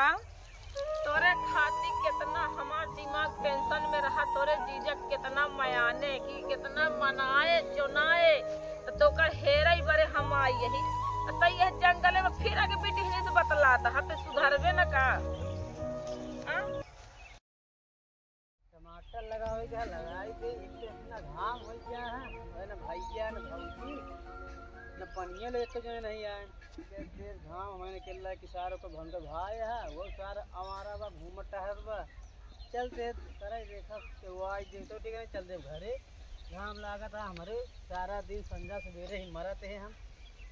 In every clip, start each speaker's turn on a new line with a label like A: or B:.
A: तोरे खातिर कितना हमार दिमाग टेंशन में रहा, तोरे जीजक कितना मयाने की कितना मनाए चुनाए तो तोकर हेरे ही बड़े हम आई यही तो यह जंगल में फिर आगे बेटी से बतलाता है तो सुधरबे न का।
B: टमाटर लगावे क्या लगाई दे इससे इतना घाम हो गया है न भैया न भौजी न पनिया ले तो जो नहीं आए देर घाम हमें निकल कि सारों को भंग भाई है वो सारा हमारा बा घूम टहर बा चलते करे देखा के वो आज दिन तो ठीक है चलते घरे घाम लागा था हमारे सारा दिन संध्या सवेरे ही मरते हैं हम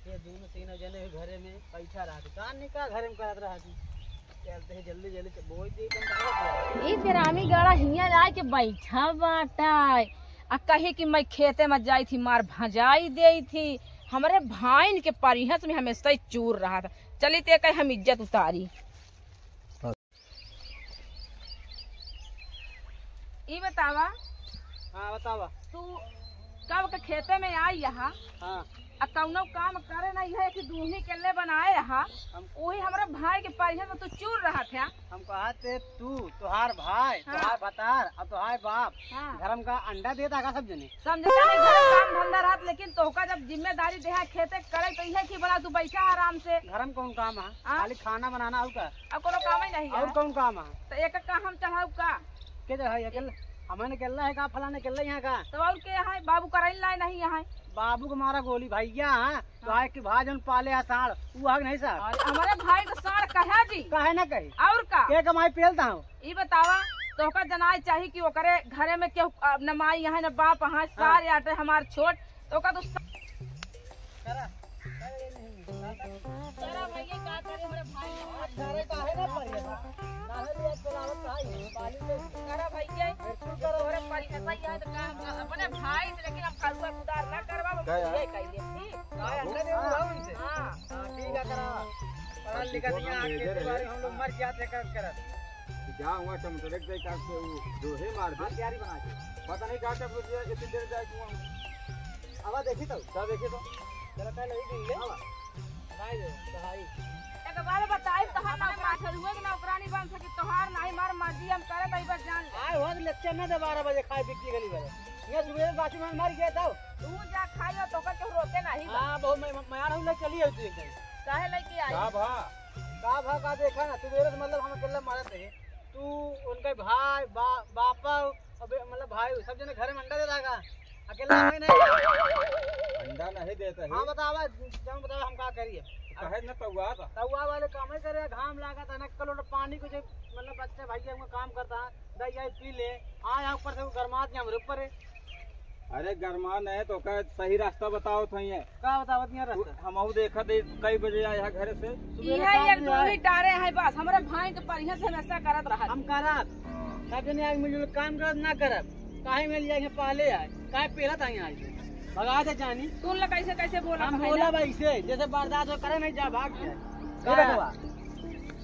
B: ये दोनों तीनों जने घरे में बैठा रहा कान निकाल घरे में करत रहा चलते हैं जल्दी जल्दी बोई दे
A: ई फिर आमी गड़ा हिया जाए के बैठा बाटा आ कहे कि मैं खेते में जाई थी मार भजाई दे थी हमारे भाईन के परिहस में हमेशा ही चूर रहा था। चली ते कहे हम इज्जत उतारी। ई बतावा।
B: हाँ बतावा।
A: तू कब के खेते में आई यहाँ?
B: हाँ
A: कौनो काम करे नहीं है कि दूनी के ले बनाए रहा वही हमारे भाई के परिहस में तू चूर रहा था।
B: हम कहते तू तुहार भाई हाँ। तुहार बतार अब तुहार बाप हाँ। घरम का अंडा देता का सब जने
A: समझता नहीं घर काम धंधा रहा लेकिन तोहका जब जिम्मेदारी देहा खेते करे तो यह की बना तू बैठा आराम से।
B: घरम कौन काम है खाली खाना बनाना हो का
A: अब कोनो काम ही नहीं
B: और कौन काम है
A: तो एक का हम चढ़ाऊ का
B: के है अकेले हमें निकलना है का फला निकलना यहाँ का
A: तो और के है बाबू कराई लाए नहीं यहाँ
B: बाबू को मारा गोली भैया है तो आए कि भाई जन पाले है साढ़ वो हक नहीं सर
A: हमारे भाई को साढ़ कहा जी
B: कहे ना कही
A: और का के
B: कमाई पेलता हूँ ये
A: बतावा तो का जनाई चाहिए कि वो करे घरे में क्यों न माई यहाँ न बाप यहाँ सारे आटे हमारे छोट तो का तो अपने भाई से लेकिन हम करुआ उधार ना करवा ये कहिए
B: ठीक है करा पढ़ लिखा दिया के बारे हम लोग मर जाते कर
C: क्या हुआ टमाटर एक दे काट से जो है मार दे
B: तैयारी बना के
C: पता नहीं क्या क्या बोल इतनी देर जाए क्यों
B: हवा देखी तो
C: क्या देखे तो
B: जरा पहले ही ले भाई भाई
A: एक बार बताई तो हम मास्टर हुए कि नौकरानी बन सके तोहार नहीं मार मर्जी हम करे तई बस जान
B: आए हो लेक्चर ना दे 12 बजे खाए बिक्री गली वाले ये सुबह बाकी में मर गया था
A: तू जा खाइयो तो का क्यों रोके नहीं
B: हां बहुत मैं आ रहा हूं चली है तू
A: काहे लेके आई
C: का भा
B: का देखा ना तू मेरे मतलब हम अकेले मारत है तू उनके भाई बापा मतलब भाई सब जने घर में अंडा दे रहा अकेला मैं नहीं
C: अंडा नहीं देता है।
B: हां बतावा जब बतावा हम का करिए
C: कहे न तौवा
B: वाले काम ही करे घाम लगा था न कलोट पानी को जो मतलब बच्चे भाई हम काम करता दही पी ले आ यहाँ ऊपर से गरमात हमरे ऊपर है।
C: अरे गरमा नहीं तो का सही रास्ता बताओ तो ये
B: का बतावत नहीं रास्ता
C: हम देखा दे कई बजे आया घर से
A: ये एक दो ही डारे है बस हमारे भाई के परिया से हमेशा करत रहा
B: हम करत सब जने आज मिलजुल काम करत ना करब काहे मिल जाए पहले आए काहे पहला था यहाँ भगा दे जानी
A: सुन ले कैसे कैसे बोला
B: हम बोला भाई से जैसे बर्दाश्त करे नहीं जा भाग जाए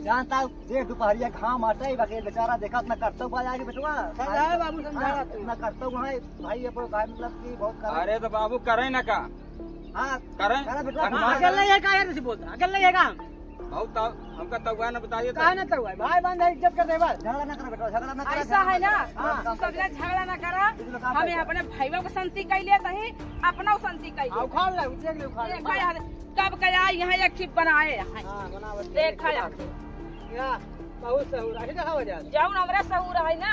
B: जानता देख दोपहरिया घाम आता है बाकी बेचारा देखा ना करता हुआ आगे बेटवा समझाए बाबू समझा ना करता हुआ है भाई ये भाई मतलब कि बहुत
C: अरे तो बाबू करे ना का
B: हां
C: करे
B: अकेले ये का है बोलता अकेले ये काम
C: बहुत हमका तौवा ना बताइए
B: काहे ना तौवा भाई बंद है इज्जत कर दे बस झगड़ा ना कर बेटा झगड़ा ना कर
A: ऐसा है ना तू सब ले झगड़ा ना करा हमें अपने भाईयों को शांति कैले सही अपना शांति कैले
B: आओ खा ले देख ले खा ले
A: कब कया यहाँ एक खिप बनाए
B: हां बनावत
A: देखा
B: या बहुत सहूर है देखा हो जा
A: जाऊ हमरा सहूर है ना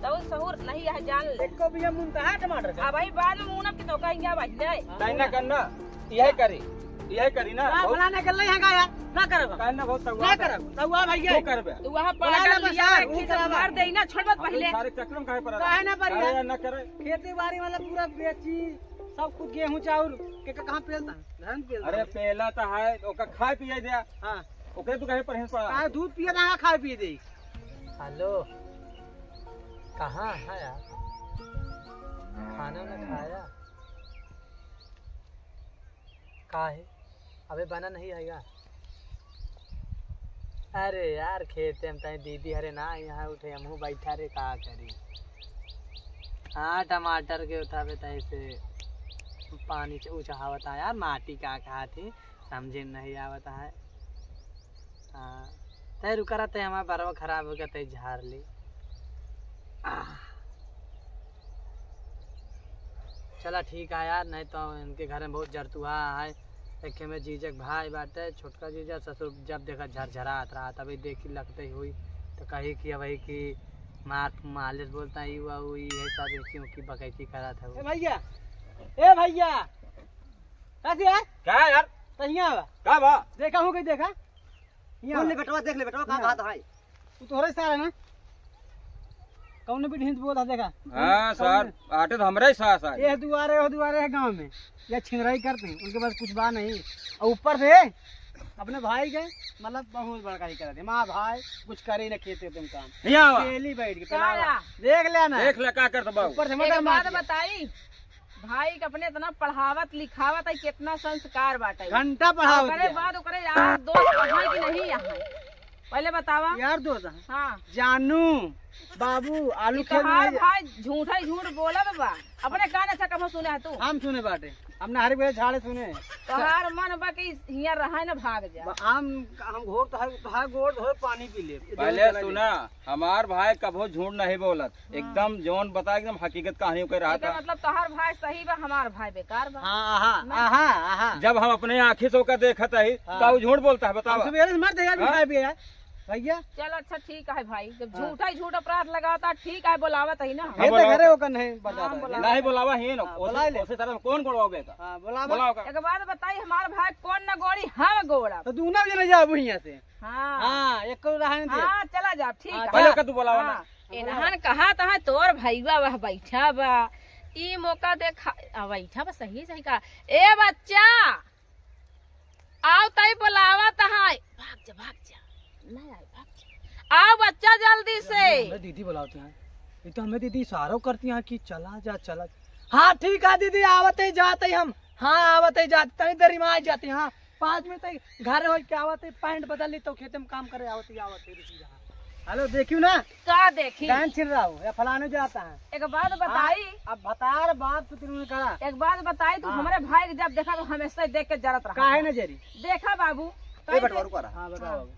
A: तो सहूर नहीं है जान ले
B: एको भी मुंता है टमाटर का
A: भाई बाद में मुंह की तो कहिया बज जाए
C: नहीं ना करना यही करी यही करी ना
B: बनाने कर ले यहाँ या ना करब
C: कहना बहुत तौवा
B: ना करब तौवा भैया
C: करबे
A: तू वहां पड़ा लिया मार दे ना छोड़बत पहले
C: सारे चक्र में काहे पर
B: काहे ना पर
C: ना करे
B: खेती बाड़ी मतलब पूरा बेची सब कुछ गेहूं चाउर के कहां पेलता धान पेलता
C: अरे पहला तो है ओका खाए पिए दे
B: हां
C: ओके तू कहे पर पड़ा
B: काहे दूध पिए ना खाए पिए दे हेलो कहां है यार खाना ना खाया काहे अबे बना नहीं है यार अरे यार खेते हम तई दीदी हरे ना यहाँ उठे हमहू बैठा रे का करी हाँ टमाटर के उठावे तई से पानी उछावता है यार माटी का खाती समझे नहीं आवता है हाँ तय रुका रहते हमारा बारवा खराब हो गया तय झाड़ ली। चला ठीक है यार, नहीं तो इनके घर में बहुत जरतुआ है। देखे में जीजक भाई बाटे, छोटका जीजा ससुर जब देखा झरझरात रहा तभी देखी लगते हुई तो कही कि वही कि मालिश बोलता है युवा हुई है सब क्यों की बकैती करा था। भैया ए भैया कैसे यार?
C: क्या है यार?
B: तहिया
C: क्या बा?
B: देखा हूँ कहीं देखा?
D: कौन ले बेटवा देख ले बेटवा कहाँ कहाँ था भाई?
B: तू तो सारा ना कौन भी ढींच बोला देखा?
C: हाँ सर आटे तो हमारे ही साथ है।
B: ये दुआरे है गांव में या छिंगराई करते हैं उनके पास कुछ बा नहीं और ऊपर से अपने भाई के मतलब बहुत बड़का ही करते माँ भाई कुछ कर ही न खेते तुम काम अकेली बैठ के देख लेना
C: देख ले क्या करते बाबू।
B: ऊपर से
A: एक बात बताई, भाई के अपने इतना पढ़ावत लिखावत है, कितना संस्कार बाटे।
B: घंटा पढ़ाओ
A: ओकरे बाद ओकरे यार दोस्त है कि नहीं यहाँ? पहले बतावा।
B: यार दोस्त
A: हाँ
B: जानू बाबू आलू खेल
A: तोहार भाई झूठा ही झूठ बोलत बा, अपने कान अच्छा कब सुने है तू?
B: हम सुने बाटे हमने हरी बेरे झाड़े सुने।
A: तोहार मन बा कि हियां रहा न भाग जा।
B: हम घोर तो गोड़ धोए पानी पी ले।
C: पहले सुना हमार भाई कभो झूठ नहीं बोलत, एकदम जोन बता एकदम हकीकत कहानियों के रहा था।
A: मतलब तोहार भाई सही बा, हमार भाई बेकार बा।
B: हाँ
C: जब हम अपने आँखी से होकर देखत है तो वो झूठ बोलता है बताओ।
B: सवेरे से मर देगा भैया।
A: चल अच्छा ठीक है भाई, जब झूठा ही झूठ अपराध लगाता ठीक है, बोलावत है ना।
B: ये तो घरे होकर नहीं बताता
C: नहीं बोलावा ही ना उसी तरह कौन गोड़वाओगे?
B: बोला
A: एक बात बताई, हमार भाई कौन न गोड़ी हम गोड़ा
B: तो तू ना जने जाबू यहाँ से।
A: हाँ
B: एक को रहने दे।
A: हाँ चला जा ठीक है।
C: पहले का तू बोलावा ना।
A: इन्हन कहा था तोर भैया वह बैठा बा, ई मौका देखा बैठा बा सही सही का। ए बच्चा आओ तई बोलावा तहां, भाग जा नहीं आए, भाग जा। आओ बच्चा जल्दी से।
B: दीदी बुलाते हैं, ये तो हमें दीदी इशारा करती हैं कि चला जा चला। हाँ ठीक है दीदी आवते जाते हम। हाँ आवते जाते तनी देरी में आ जाते। हाँ 5 मिनट घर हो के आवते पैंट बदल ली तो खेते में काम करे आवते। हेलो देखियो ना
A: का देखी
B: डांस छिल रहा हूँ या फलाने जाता है।
A: एक बात बताई,
B: अब बता बात तो तुमने करा।
A: एक बात बताई, तू हमारे भाई के जब देखा तो हमेशा देख के जरत रहा।
B: काहे नजरी
A: देखा बाबू
D: ए बेटवा रुको रहा।
B: हाँ बताओ बाबू।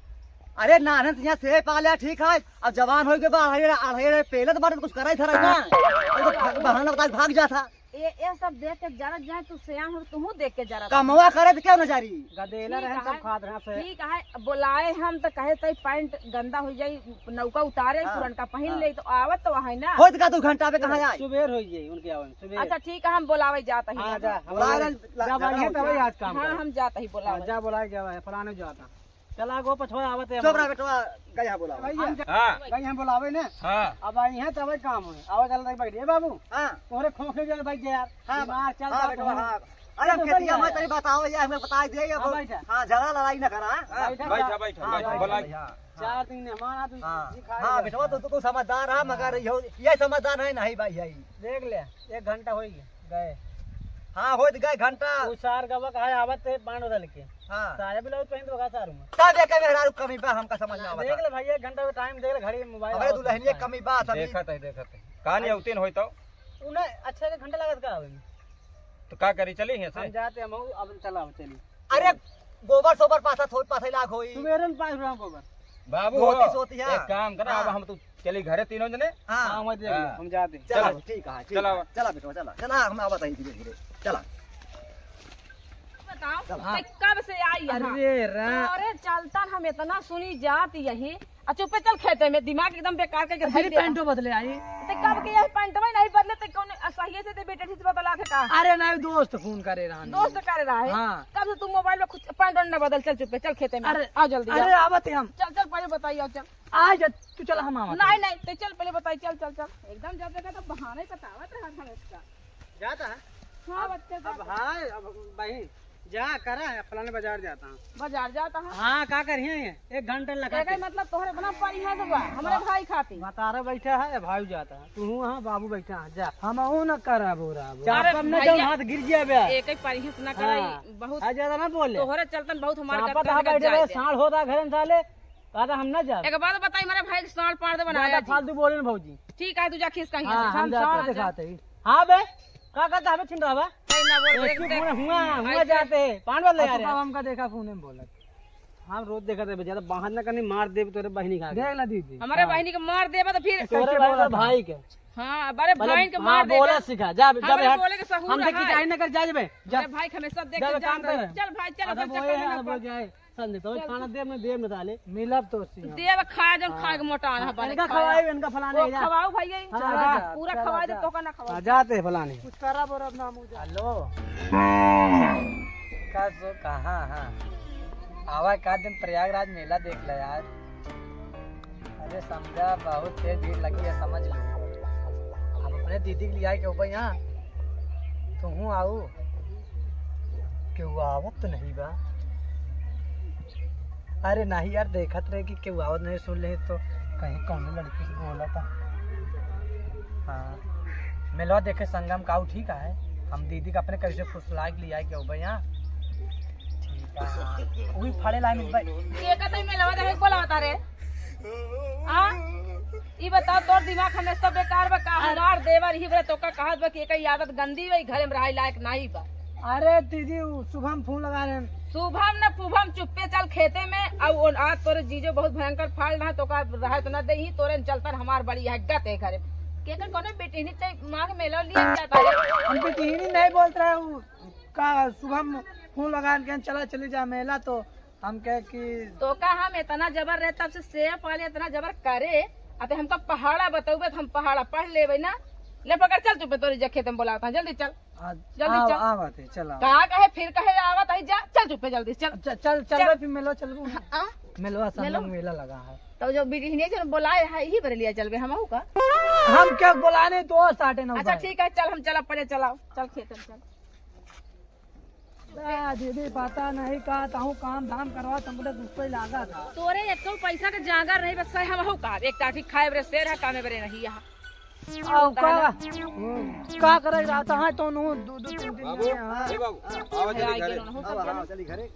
D: अरे नानन से यहाँ से पालिया ठीक है, अब जवान हो के बाद अढ़े पहले तो बात कुछ करा ही था ना, बहाना बता भाग जा था।
A: ये सब देख के जरत जाए, तू सियान हो तुम देख के जरत
D: कमवा करे तो क्या नजारी
B: गदेला रहे सब खाद रहा से।
A: ठीक है, बुलाए हम तो कहे तई पैंट गंदा हो जाई, नौका उतारे पुरनका पहन ले तो आवत तो है ना।
D: होत का 2 घंटा पे कहाँ जाए?
B: सुबेर हो जाए उनके आवन सुबेर।
A: अच्छा ठीक है, हम बुलावे जाता ही।
B: हाँ जा
D: जा
B: बढ़िया तब आज काम
A: हाँ हम जाता ही बुलावे।
B: जा बुलाए जा फलाने जाता। चला गो पछवा आवत है।
D: चुप रहा बेटवा गया बोला।
C: हाँ
B: यहाँ बुलावे ने।
C: हाँ
B: अब आई है तब काम है। आवाज चल बैठ गए बाबू।
D: हाँ
B: तोरे खोखे जो बैठ गया यार।
D: हाँ
B: चल
D: हाँ बेटवा हाँ। अरे हम खेतिया में तेरी बताओ या हमें बता दे या हाँ झगड़ा लड़ाई न करा।
C: बैठा बोला
B: 4 दिन मेहमान आ तू
D: हाँ बेटवा तो समझदार है, मगर ये समझदार है नहीं भाई यही
B: देख ले 1 घंटा हो गए।
D: हाँ हो गए घंटा।
B: सार गवक है आवत है पान बदल के।
D: हाँ
B: सारे ब्लाउज पहन तो सारू में
D: सब एक मेहरारू कमी बा हमका समझ में आवत।
B: देख ले भाई 1 घंटा का टाइम देख ले घड़ी मोबाइल।
D: अरे दुल्हनिया कमी बा सब
C: देखत है कहानी औतीन होई तो
B: उन्हें अच्छा 1 घंटा लागत का आवे
C: तो का करी चली है
B: हम
C: से
B: जाते हम अब चला चली।
D: अरे गोबर सोबर पासा लाख होई
B: सुबेरन 5 ग्राम गोबर
C: बाबू
D: होती सोती है।
C: एक काम करा अब हम तो चली घरे तीनों जने।
D: हाँ
B: हां मत हम जाते।
D: चला ठीक है
C: चला
D: चला बेटवा चला हम आवत है धीरे धीरे चला।
A: बताओ कब से आई है? अरे चलता हम इतना सुनी जात यही। चुपे चल खेते में दिमाग एकदम बेकार के
B: फिर पैंटो बदले आई
A: ते कब के यही पैंट में नहीं बदले ते कौन सही से ते बेटे ठीक बदला थे का?
B: अरे नहीं दोस्त फोन करे रहा
A: दोस्त करे रहा है।
B: हाँ।
A: कब से तुम मोबाइल में कुछ पैंट न बदल? चल चुपे चल खेते में।
B: अरे
A: आओ जल्दी।
B: अरे आवत हम
A: चल पहले बताइए। चल
B: आज तू चल हम आवत
A: नहीं ते चल पहले बताइए। चल एकदम जब देखा तो बहाने बतावत रहा था इसका।
B: जाता है।
A: हाँ बच्चे
B: अब हाय अब भाई जा करा है फलाने बाजार जाता हूँ।
A: बाजार जाता है।
B: हाँ का करिए 1 घंटे लगा
A: मतलब तोहरे बना पड़ी है तो हमारे भाई खाती
B: बतारा बैठा है भाई जाता है तू वहाँ बाबू बैठा है जा हम न करा बोरा हाथ गिर गया बे
A: एक ही परी न कराई बहुत
B: ज्यादा ना बोले
A: तोहरे चलतन बहुत
B: हमारे साढ़ होता घर साले कहा हम न जा।
A: एक बात बताई मेरे भाई के साढ़ पाड़ दे बनाया
B: फालतू बोले ना भौजी।
A: ठीक है तू जा खींच कहीं
B: हम दिखाते हाँ बे का करता हमें छिन रहा है।
A: ना बोल
B: हुआ जाते पान बदले यार हमका देखा फोन में बोला हम रोज देखा थे ज्यादा बाहर न करनी मार दे तोरे बहनी खा देख ला दीदी
A: हमारे बहनी के मार देबा तो फिर
B: तोरे भाई के
A: हाँ बड़े भाई के मार दे
B: बोला सिखा जा
A: हमारे बोले के सहूर
B: हम देखी जाए न कर जा जबे
A: मेरे भाई हमेशा देख के जान रहे चल भाई चल अपन चक्कर में ना पड़
B: जाए संदे तो खाना देव न डाले मिलब तो
A: देव खा जन खा के मोटा ना बने
B: इनका खवाए इनका फलाने जा
A: खवाओ भाई पूरा खवा दे तो का ना खवा
B: जाते फलाने
D: कुछ खराब और अब नाम हो जा।
B: हेलो का सो कहाँ हाँ आवा का दिन प्रयागराज मेला देख ले यार। अरे समझा बहुत तेज भीड़ लगी है समझ लो। अब अपने दीदी के लिए आए क्यों भाई यहाँ तुम आओ क्यों आवत तो नहीं बा। अरे नहीं यार देखत रहे कि क्यों आवत नहीं सुन ले तो कहीं कौन लड़की से बोला था। हाँ मेलवा देखे संगम का ठीक है। हम दीदी का अपने कैसे फुसला के लिए आए क्यों भाई यहाँ वही फड़े लाए मिल भाई
A: के कहते में लवा दे बोलावता रे हां ई बता तोर दिमाग हमें सब बेकार बा का हमार देवर ही बरे तो का कहत बा कि एकई आदत गंदी बई घरे में रहाई लायक नहीं बा।
B: अरे दीदी शुभम फोन लगा रहे
A: शुभम न पुभम चुप्पे चल खेते में और आज तोरे जीजो बहुत भयंकर फाड़ रहा तो का रहे तो न दे ही तोरे चलतर हमार बड़ी हड्डत है घरे के कर कोनो बेटी नहीं ते मांग मेलो लिए जाता है
B: हम बेटी नहीं बोलते रहे का शुभम फोन लगा के चला चली जा मेला तो हम कहे कि
A: तो का हम इतना जबर रहे तब से सेब वाले इतना जबर करे अते हमका पहाड़ा बताऊबे तो हम पहाड़ा पढ़ लेबे ना ले पकड़ चल चुपे तोरी जखे तुम बोलाता जल्दी चल जल्दी चल
B: आवत है चला
A: कहा कहे फिर कहे आवत है जा चल चुपे जल्दी चल
B: चल चल फिर मेलो चल
A: हाँ?
B: मेलवा संगम मेला लगा है
A: तो जो बेटी नहीं जो बोलाए है यही पर लिया चलबे हम का
B: हम क्या बुलाने दोस्त आटे ना
A: अच्छा ठीक है चल हम चला पड़े चलाओ चल खेतन चल
B: दीदी पता नहीं का ताहू काम धाम करवा तुमने दूसरे लागा था
A: तोरे एको पैसा के जागर रही बस हम हो का एक टाटी खाए बरे शेर है कामे बरे नहीं यहाँ
B: का करे रहता है तो नो दो दो तीन दिन
C: बाबू ए बाबू आवाज
D: चली घरे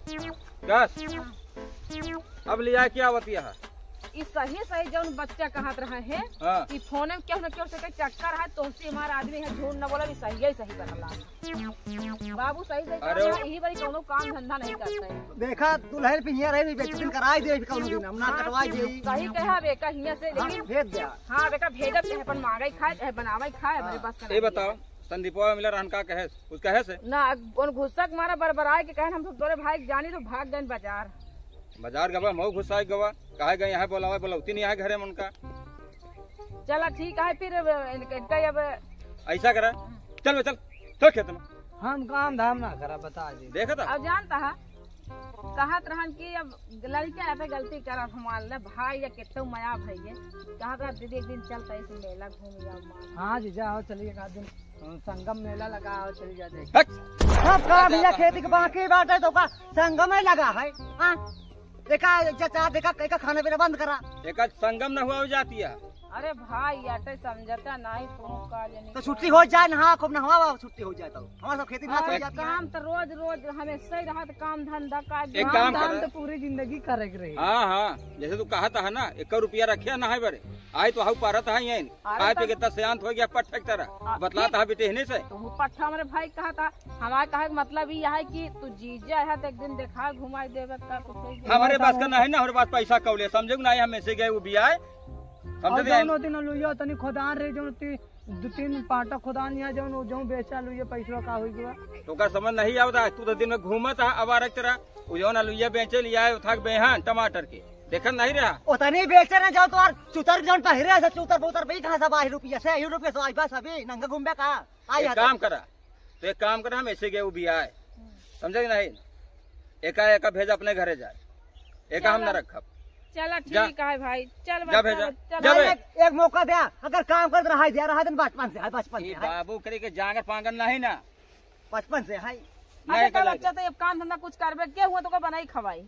C: बस अब लिया क्या आवतिया है
A: इस सही सही जौन बच्चा कहत रहे हैं
C: हाँ।
A: कि फोन में क्यों न क्यों से चक्कर है तो से हमारा आदमी है झूठ न बोला भी सही है सही बनला बाबू सही सही
C: अरे
A: यही बड़ी कोनो काम धंधा नहीं करते हैं
D: देखा दुल्हन पिहिया रही बेचन कराई दे कौन दिन हम ना कटवाई दे
A: सही कहा बेका हिया से लेकिन
D: भेज दे
A: हाँ बेका भेजब चाहे अपन मांगे खाए चाहे बनावे खाए हमारे बस
C: ये बताओ संदीपवा मिला रहन का कहे उस कहे से
A: ना उन गुस्सा मारा बरबराए के कहन हम तो तोरे भाई जानी तो भाग गए
C: बाजार गवा मऊ घुसाई गवा कहे गए यहाँ बोलावा बोलौती नहीं है घरे में उनका
A: चला ठीक है फिर इनका अब
C: ऐसा करा चल बे चल तो खेत में
B: हम काम धाम ना करा बता जी
C: देखा था
A: अब जानता है कहत रहन कि अब लड़का ऐसे गलती करा हमार ले भाई या कितो माया भैया कहत रहा दीदी एक दिन चलता इस मेला घूम जाओ
B: हाँ जी जाओ चलिए एक दिन संगम मेला लगा आओ चली जाते
D: सब का भैया खेती के बाकी बात है तो का संगम में लगा है हां देखा चाचा देखा खाना पीना बंद करा
C: एक संगम न हुआ हो जाती है
A: अरे भाई याटे समझता नहीं तुम का जाने
D: तो छुट्टी हो जाए ना खूब नहवा छुट्टी हो जाए तो हमारा सब खेती ना चल जाता है
A: काम तो रोज रोज हमेशा ही रहा काम धंधा का
C: एक काम कर
B: तो पूरी जिंदगी करे के रही
C: हाँ हाँ जैसे तू कहा था ना 1 रुपया रखे ना है बड़े आई तो हाउ पारत है यही खाए पे कितना शांत हो गया पट्ठक तरह बतलाता है बेटे नहीं से
A: तो पट्ठा हमारे भाई कहा था हमारे कहा मतलब ये है कि तू जीजा है तो एक दिन देखा घुमाई देगा
C: हमारे पास का नहीं ना हमारे पास पैसा कौले समझे ना हम ऐसे गए वो भी आए समझ
B: दोनों दिन लुइयो तनी खुदान रे जो 2-3 पाटा खुदान या जो बेचा लुइयो पैसा का होई गया
C: तो का समझ नहीं आवता तू तो दिन में घूमत है अबारक तरह वो जो ना लुइया बेचे लिया है थक बेहन टमाटर के देखन नहीं रहा
D: उतनी बेचे ना जाओ तो और चुतर जौन पहिरे से चुतर बोतर पे कहां सब 8 रुपया से 8 रुपया से आई बस अभी नंगा घूमबे का आई
C: एक काम करा तो एक काम करा हम ऐसे गए वो भी आए समझे नहीं एका भेजा अपने घरे जाए एका हम न रखब
A: चला ठीक है भाई चल
C: जा भेजा
A: चल
D: एक मौका दे अगर काम कर रहा दिन बचपन से है बचपन से
C: बाबू करे के जांगर पांगन नहीं ना
D: बचपन से है
A: अरे का बच्चा तो अब काम धंधा कुछ करबे के हुआ तो का बनाई खवाई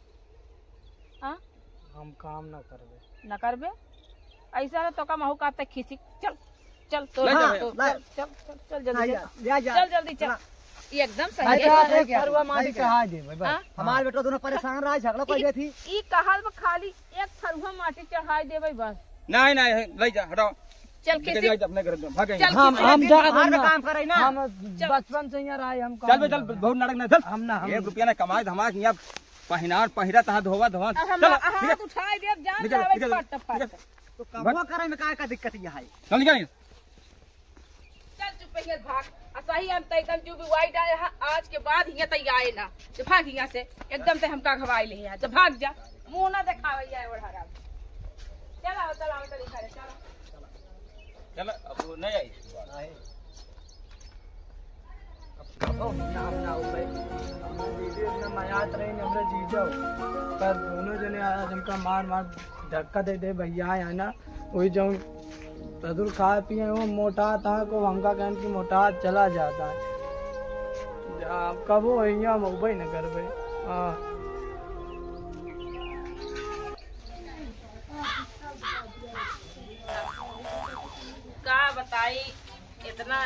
A: हां
B: हम काम ना करबे
A: न करबे ऐसा तो का महू काते खिसी चल चल तो चल जल्दी चल एकदम सही है
B: फरुआ माटी चढ़ा दे भाई
D: हमारे बेटा दोनों परेशान रहा झगड़ा कर थी
A: ई कहल में खाली एक फरुआ माटी चढ़ाई देबे बस
C: नहीं नहीं ले जा हटाओ
A: चल
C: के अपने घर में भागे
B: हम जा
D: काम करे ना
B: हम बचपन से यहाँ रहे हम
C: चल चल बहुत नाटक ना चल
B: हम ना
C: 1 रुपया ना कमाए धमाक यहाँ पहिनार पहिरा तहा धोवा धोवा
A: अब हम
C: चलो
A: हाथ उठाए दे जान
C: निकल,
A: जावे
C: निकल,
A: फट फट
D: तो कबो करे में का दिक्कत ये है?
C: चल निकल
A: चल चुप है भाग असही हम त एकदम जो भी वाइट आए आज के बाद हिया तई आए ना जो भाग हिया से एकदम से हमका घवाई ले है जब भाग जा मुंह ना दिखावे जाए और हराम चला तो दिखा रे चलो
C: चल अब वो नहीं आई
B: ओ नाम ना हो भाई वीडियो में मयात रहे हमरे जीजो पर दोनों जने आज हमका मार मार धक्का दे दे भैया है ना वही जाऊं तदुर खा पिए वो मोटा था को हमका कहन की मोटा चला जाता है कब वो यहाँ मुंबई न कर भाई हाँ
A: का बताई इतना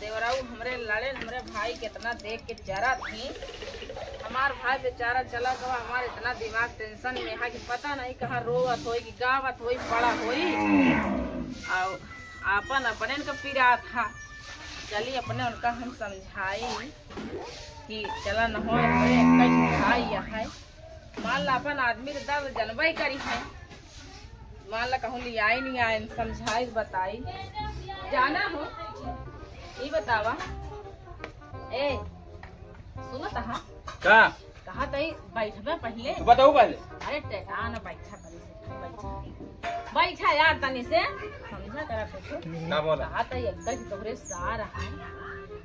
A: देवराऊ हमरे लड़े हमरे भाई कितना देख के जरा थी हमार भाई बेचारा चला गवा हमार इतना दिमाग टेंशन में है कि पता नहीं कहाँ रोवत होई कि गावत होई बड़ा होई और आपन अपने का पीरा था चली अपने उनका हम समझाई कि चला न हो भाई है मान ला अपन आदमी के दर्द जनबई करी है मान ला कहूँ लिया ही नहीं आए समझाई बताई जाना हो ये बतावा ए सुनो तहा
C: का
A: कहा तई बैठबे पहले
C: तू बताओ पहले
A: अरे टेका ना बैठा करी से बैठा यार तनी से समझा करा कुछ
C: ना बोला
A: कहा तई अक्का की तोहरे सा रहा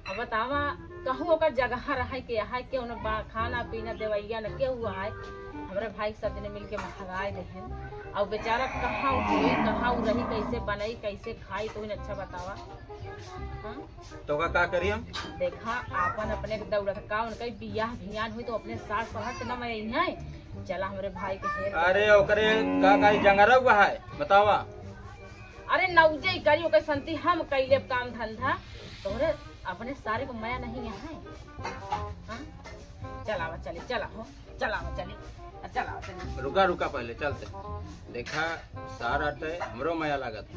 A: अब बतावा कहूँ ओकर जगह रहा के यहाँ के उन खाना पीना देवैया न के हुआ है हमारे भाई सब जने मिल के महंगाई देहन और बेचारा कहाँ हुई कहाँ रही कैसे बनाई कैसे खाई तो अच्छा बतावा हाँ?
C: तो का करी हम
A: देखा आपन अपने दौड़त का उनका बियाह भियान हुई तो अपने सास पढ़त न मैं है चला हमारे भाई के हेर
C: अरे ओकरे का जंगरा हुआ है बतावा
A: अरे नौजे करी ओकर संति हम कैले काम धंधा तोरे अपने सारे को माया नहीं है हाँ? चलावा चली चला हो चलावा चली चलावा चली
C: रुका रुका पहले चलते देखा सारा अटे हमरो माया लागत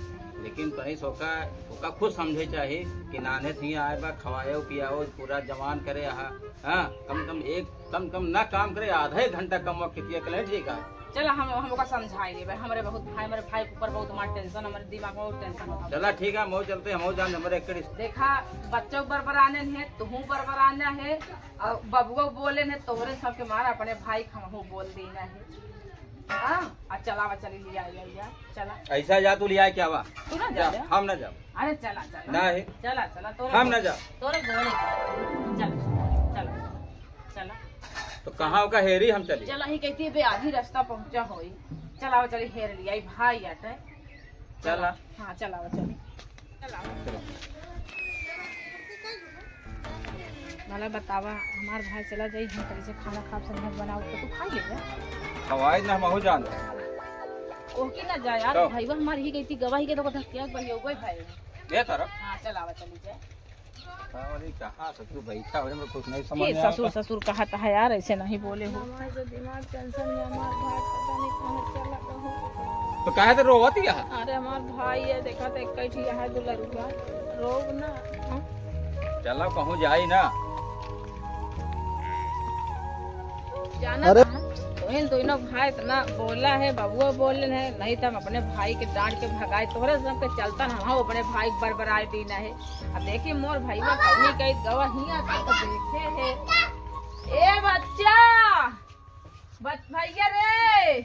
C: लेकिन कहीं सोका ओका खुद समझे चाहिए कि नाने थी आए बा खवाओ पियाओ पूरा जवान करे हाँ कम कम ना काम करे आधा ही घंटा कम वक्त किया कले ठीक है
A: चला हम ओका समझाई ले हमारे बहुत भाई हमारे भाई के ऊपर बहुत मार टेंशन हमारे दिमाग में बहुत टेंशन होता
C: चला ठीक है मो चलते हम जान हमारे एक
A: देखा बच्चों बरबराने है तुहू बरबराना है और बबुआ बोले ने तोहरे सबके मारा अपने भाई हमहू बोल देना है हाँ चलावा चली लिया चला
C: ऐसा जा तू लिया क्या हुआ
A: तू ना जा
C: हम ना जाओ
A: अरे चला चला
C: नहीं
A: चला तोरे
C: हम ना जाओ
A: तोरे घोड़े चला चला
C: तो कहाँ का हेरी हम चली
A: चला ही कहती है आधी रास्ता पहुंचा होई चलावा चली हेर लिया भाई आटे
C: चला
A: हाँ चलावा चली चला मला बतावा हमार भाई चला जाई हम करी से खाना खा संग बनाओ तो तू खा ले जा
C: हवाई ना हम जान
A: ओके ना जा यार
C: तो?
A: भाईवा हमारी ही गई थी गवाही के तो कथा क्या बही हो गई भाई
C: ये तरफ
A: हां चलावा चली जाए
C: अरे कहाँ ससुर बैठा हो कुछ नहीं समझ
A: ये
C: में
A: ससुर ससुर कहा था यार ऐसे नहीं बोले हो
E: हमारे दिमाग टेंशन में हमारा भाई पता नहीं कहाँ चला कहाँ
C: तो कहे तो रोवत ही है
A: अरे हमार भाई है देखा तो एक ही है दुलरुआ रोग ना हाँ?
C: चलो कहूँ जाई ना
A: जाना कहाँ तो दोनों भाई इतना बोला है बबुआ बोले है नहीं तो हम अपने भाई के डांट के भगाए तोहरे सब के चलता ना हम अपने भाई बरबराए दीना है अब देखिए मोर भाई का कौनी कई गवाहियां तो देखे है ए बच्चा भैया रे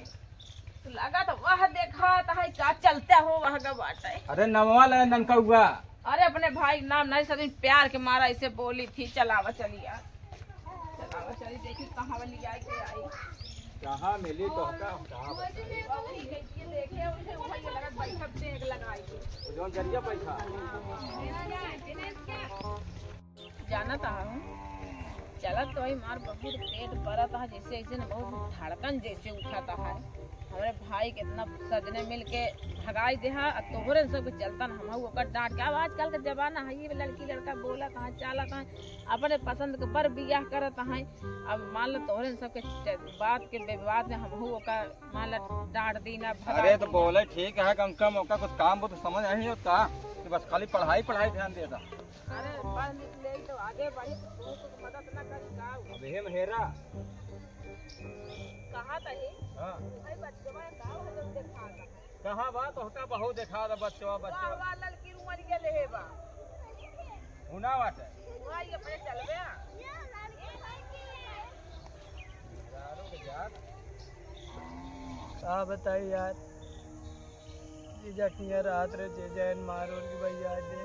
A: लगा तो वह देखा तो है का चलता हो वह का बात है
C: अरे नमवा ले ननका हुआ
A: अरे अपने भाई नाम नहीं सब प्यार के मारा ऐसे बोली थी चलावा चली यार चलावा चली देखी कहाँ वाली आई के आई
C: कहाँ मिली तो कहाँ
A: देखे उसे वही लगा बैठा टेक लगाई
C: जो जरिया पैसा
A: जाना था हम चला तो ही मार बहुत पेट भरा था जैसे ऐसे न बहुत धड़कन जैसे उठाता है हमारे भाई कितना सजने मिल के भगाई दे तोहरे सब चलता ना हम ओकर डांट के अब आजकल का जमाना है ये लड़की लड़का बोला कहाँ चाला कहाँ अपने पसंद के पर बियाह करत है अब मान लो तोहरे सब के बात के विवाद में हम ओकर मान लो डांट दी ना
C: अरे तो बोले ठीक है कम कम ओका कुछ काम वो तो समझ नहीं होता कि बस खाली पढ़ाई ध्यान देता
A: अरे पढ़ लिख ले तो आगे बढ़ी तो मदद ना करी
C: हेरा
A: कहा तही
C: हां
A: भाई बच्चवा का हजम देखा था
C: कहां बा तोहका बहुत देखा दा बच्चवा
A: वाह लड़की रुमन गेले हे बा
C: हुना बाटे
A: भाई अपने चलबे
C: यारो के यार
B: का बताई यार जीजा किया रात रे जैन मारो की भैया दे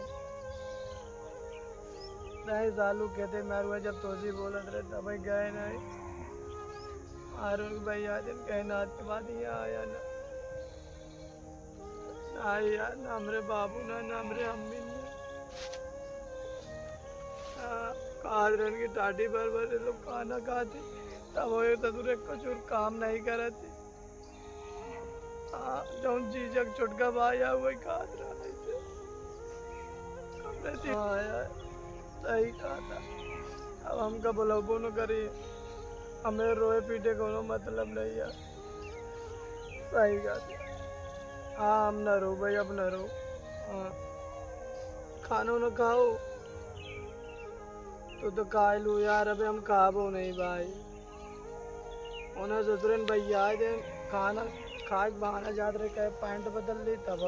B: नहीं सालू कहते मारुआ जब तोसी बोलत रहे तब गए नहीं मारो की भैया दिन कहना के बाद यहाँ आया ना आई यार ना हमरे बाबू ना ना हमरे अम्मी ने कादरन की टाटी पर बड़े लोग खाना खाते तब वो तदुरे कुछ और काम नहीं करते जौन जीजक चुटका भाया वही कादरा ऐसे हाँ यार सही कहा था अब हम का बोलो न करी हमें रोए पीटे कोनो मतलब नहीं है सही कहा था हाँ हम न रो भाई अब न रो हाँ खानो न खाओ तो खा लू यार अबे हम खाबो नहीं भाई उन्हें ससुरन भैया दे खाना खा के बहाना जात रहे कहे पैंट बदल ली तब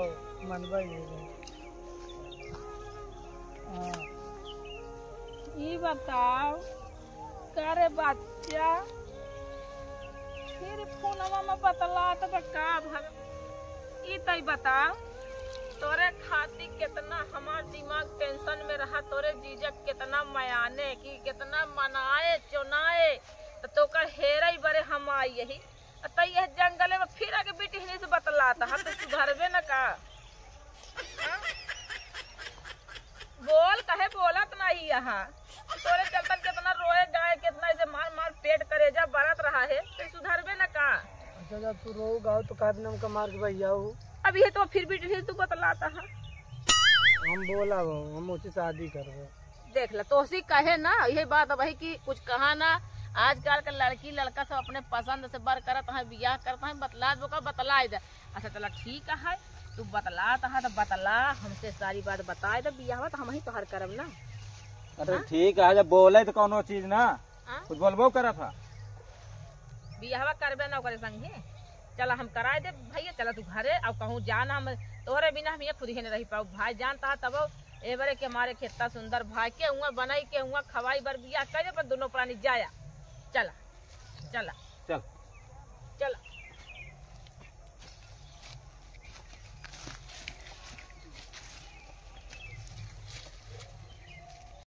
B: मन भाई नहीं हाँ
A: ये बताओ करे बच्चा फिर फोनवा में बतला तो का भर ई तई बताओ तोरे खाती कितना हमार दिमाग टेंशन में रहा तोरे जीजक कितना मयाने की कितना मनाए चुनाए तो तोकर हेरई बरे हम आई यही तो यह जंगले में फिर आके बेटी हिनी से बतलाता है तो सुधरबे न का हाँ? बोल कहे बोलत नहीं यहाँ तोरे चलता कितना रोए गाय कितना ऐसे मार मार पेट करे जा बरत रहा है तो सुधरबे न का
B: अच्छा जब तू रो गाओ तो काहे नाम का मार के भैया हो
A: अभी है तो फिर बेटी हिनी तू बतलाता है
B: हम बोला वो हम उससे शादी करबे
A: देख ला तो कहे ना यही बात भाई कि कुछ कहा ना आजकल के लड़की लड़का सब अपने पसंद से बर करत है बियाह करता है बतला दो का बतला दे अच्छा चला ठीक है तू बतलाता है तो बतला हमसे सारी बात बताए दे बियाह तो हम ही तोहर करब ना
C: अरे ठीक है जब बोले तो कोनो चीज ना कुछ बोलबो करा था
A: बियाह करबे ना करे संगे चला हम कराए दे भैया चला तू घरे अब कहूँ जाना हम तोहरे बिना हम ये खुद ही नहीं रही पाऊ भाई जानता है तब एवरे के हमारे खेता सुंदर भाई के हुआ बनाई के हुआ खवाई बर बियाह करे पर दोनों प्राणी जाया चला चला
C: चल
A: चला